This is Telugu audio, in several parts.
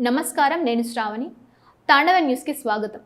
నమస్కారం, నేను శ్రావణి. తాండవ న్యూస్కి స్వాగతం.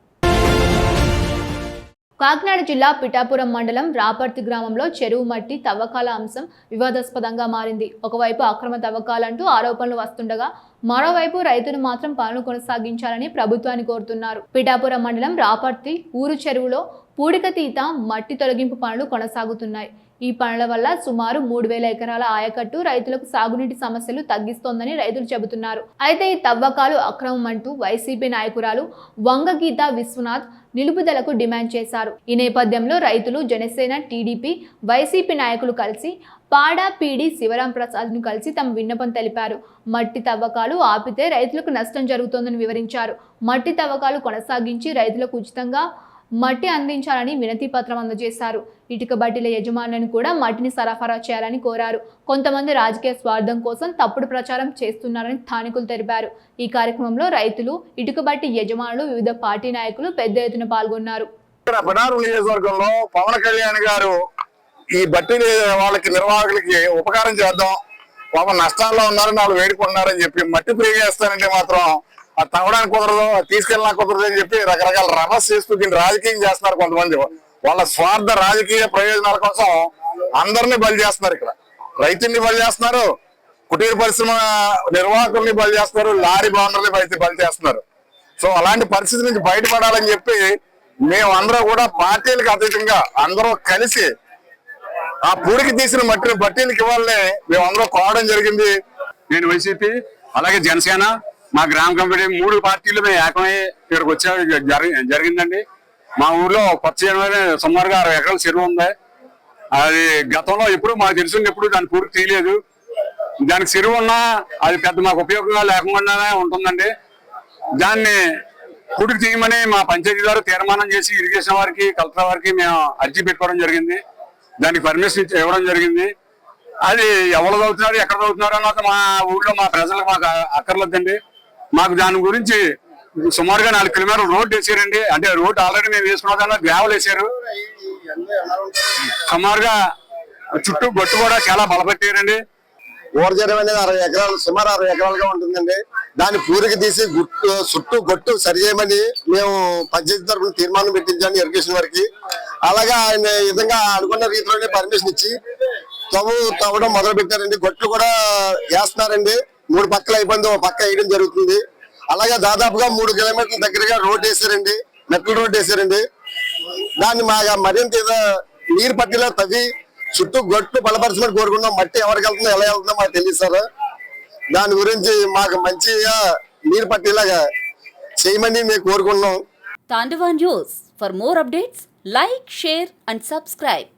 కాకినాడ జిల్లా పిఠాపురం మండలం రాపర్తి గ్రామంలో చెరువు మట్టి తవ్వకాల అంశం వివాదాస్పదంగా మారింది. ఒకవైపు అక్రమ తవ్వకాలంటూ ఆరోపణలు వస్తుండగా మరోవైపు రైతులు మాత్రం పనులు కొనసాగించాలని ప్రభుత్వాన్ని కోరుతున్నారు. పిఠాపురం మండలం రాపర్తి ఊరు చెరువులో పూడికతీత మట్టి తొలగింపు పనులు కొనసాగుతున్నాయి. ఈ పనుల వల్ల సుమారు 3000 ఎకరాల ఆయకట్టు రైతులకు సాగునీటి సమస్యలు తగ్గిస్తోందని రైతులు చెబుతున్నారు. అయితే ఈ తవ్వకాలు అక్రమం అంటూ వైసీపీ నాయకురాలు వంగగీత విశ్వనాథ్ నిలుపుదలకు డిమాండ్ చేశారు. ఈ నేపథ్యంలో రైతులు, జనసేన, టీడీపీ, వైసీపీ నాయకులు కలిసి పాడా పీడి శివరాం ప్రసాద్ను కలిసి తమ విన్నపం తెలిపారు. మట్టి తవ్వకాలు ఆపితే రైతులకు నష్టం జరుగుతోందని వివరించారు. మట్టి తవ్వకాలు కొనసాగించి రైతులకు ఉచితంగా మట్టి అందించాలని వినతి పత్రం అందజేశారు. ఇటుక బట్టీల యజమానులను కూడా మట్టిని సరఫరా చేయాలని కోరారు. కొంతమంది రాజకీయ స్వార్థం కోసం తప్పుడు ప్రచారం చేస్తున్నారని స్థానికులు తెలిపారు. ఈ కార్యక్రమంలో రైతులు, ఇటుక బట్టి యజమానులు, వివిధ పార్టీ నాయకులు పెద్ద ఎత్తున పాల్గొన్నారు. నియోజకవర్గంలో పవన్ కళ్యాణ్ గారు ఈ బట్టి వాళ్ళకి నిర్వాహకులకి ఉపకారం చేద్దాం, పాపం నష్టాల్లో ఉన్నారు, వాళ్ళు వేడుకుంటున్నారని చెప్పి మట్టి ఫ్రీ చేస్తానంటే మాత్రం అది తవ్వడానికి కుదరదు, తీసుకెళ్ళినా కుదరదు అని చెప్పి రకరకాల రమస్ చేస్తూ దీన్ని రాజకీయం చేస్తున్నారు. కొంతమంది వాళ్ళ స్వార్థ రాజకీయ ప్రయోజనాల కోసం అందరినీ బలి చేస్తున్నారు. ఇక్కడ రైతుల్ని బలి చేస్తున్నారు, కుటీర పరిశ్రమ నిర్వాహకుల్ని బలి చేస్తున్నారు, లారీ బాండర్ని బలి చేస్తున్నారు. సో అలాంటి పరిస్థితి నుంచి బయటపడాలని చెప్పి మేమందరూ కూడా పార్టీలకు అతీతంగా అందరూ కలిసి ఆ పూడికి తీసిన మట్టిని బట్టీలకు ఇవ్వాలని మేమందరం కోరడం జరిగింది. నేను వైసీపీ, అలాగే జనసేన, మా గ్రామ కమిటీ 3 పార్టీలు మేము ఏకమై ఇక్కడికి వచ్చే జరిగిందండి. మా ఊర్లో కొత్త సుమారుగా 60 ఎకరాల చెరువు ఉంది. అది గతంలో ఎప్పుడు మాకు తెలిసింది, ఎప్పుడు దాన్ని పూర్తి తీయలేదు. దానికి చెరువు ఉన్నా అది పెద్ద మాకు ఉపయోగంగా లేకుండానే ఉంటుందండి. దాన్ని పూర్తి తీయమని మా పంచాయతీ ద్వారా తీర్మానం చేసి ఇరిగేషన్ వారికి, కలెక్టర్ వారికి మేము అర్జీ పెట్టుకోవడం జరిగింది. దానికి పర్మిషన్ ఇవ్వడం జరిగింది. అది ఎవరు చదువుతున్నారు, ఎక్కడ చదువుతున్నారు అన్నది మా ఊళ్ళో మా ప్రజలకు మాకు అక్కర్లేదండి. మాకు దాని గురించి సుమారుగా 4 కిలోమీటర్లు రోడ్డు వేసారండి. అంటే రోడ్డు ఆల్రెడీ మేము వేసుకున్న గ్రావెల్ వేసారు. సుమారుగా చుట్టూ గొట్టు కూడా చాలా బలపెట్టారండి. ఊరజరం అనేది 60 ఎకరాలు, సుమారు 60 ఎకరాలుగా ఉంటుందండి. దాన్ని పూరికి తీసి చుట్టూ గొట్టు సరి చేయమని మేము పంచాయతీ తరఫున తీర్మానం పెట్టించాము ఇరిగేషన్ వారికి. అలాగా ఆయన ఈ విధంగా అనుకున్న రీతిలోనే పర్మిషన్ ఇచ్చి తవ్వడం మొదలు పెట్టారండి. గొట్లు కూడా వేస్తున్నారండి. 3 పక్కలు అయిపోయింది, ఒక పక్క వేయడం జరుగుతుంది. అలాగే దాదాపుగా 3 కిలోమీటర్ల దగ్గరగా రోడ్డు వేసారండి, మెట్ల రోడ్డు వేసారండి. దాన్ని మరింత నీరు పట్టిలా తవ్వి చుట్టూ గొట్లు బలపరచమని కోరుకున్నాం. మట్టి ఎవరికి వెళ్తుందో, ఎలా వెళ్తుందో మాకు తెలియదు సార్. దాని గురించి మాకు మంచిగా నీరు పట్టేలాగా చేయమని మేము కోరుకున్నాం. తాండవ news. For more updates, like, share and subscribe.